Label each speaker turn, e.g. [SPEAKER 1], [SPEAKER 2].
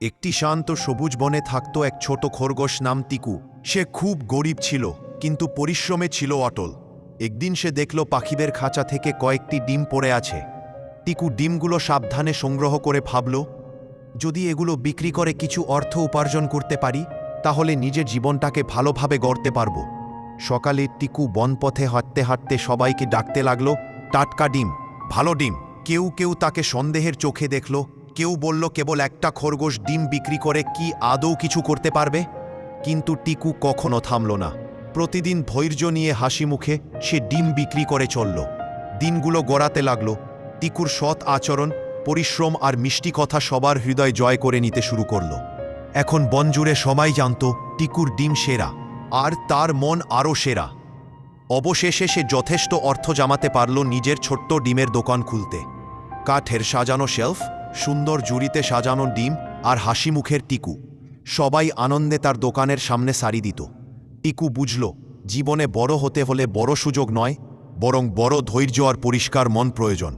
[SPEAKER 1] একটি শান্ত সবুজ বনে থাকত এক ছোট খরগোশ নাম টিকু। সে খুব গরিব ছিল, কিন্তু পরিশ্রমে ছিল অটল। একদিন সে দেখল পাখিদের খাঁচা থেকে কয়েকটি ডিম পড়ে আছে। টিকু ডিমগুলো সাবধানে সংগ্রহ করে ভাবল, যদি এগুলো বিক্রি করে কিছু অর্থ উপার্জন করতে পারি, তাহলে নিজের জীবনটাকে ভালোভাবে গড়তে পারব। সকালে টিকু বনপথে হাঁটতে হাঁটতে সবাইকে ডাকতে লাগল, টাটকা ডিম, ভালো ডিম। কেউ কেউ তাকে সন্দেহের চোখে দেখল, কেউ বলল কেবল একটা খরগোশ ডিম বিক্রি করে কি আদৌ কিছু করতে পারবে। কিন্তু টিকু কখনো থামল না। প্রতিদিন ধৈর্য নিয়ে হাসি মুখে সে ডিম বিক্রি করে চলল। দিনগুলো গড়াতে লাগল। টিকুর সৎ আচরণ, পরিশ্রম আর মিষ্টি কথা সবার হৃদয় জয় করে নিতে শুরু করল। এখন বনজুড়ে সবাই জানত টিকুর ডিম সেরা, আর তার মন আরও সেরা। অবশেষে সে যথেষ্ট অর্থ জমাতে পারল নিজের ছোট্ট ডিমের দোকান খুলতে। কাঠের সাজানো শেলফ, সুন্দর জুড়িতে সাজানো ডিম আর হাসি মুখের টিকু, সবাই আনন্দে তার দোকানের সামনে সারি দিত। টিকু বুঝল, জীবনে বড় হতে হলে বড় সুযোগ নয়, বরং বড় ধৈর্য আর পরিষ্কার মন প্রয়োজন।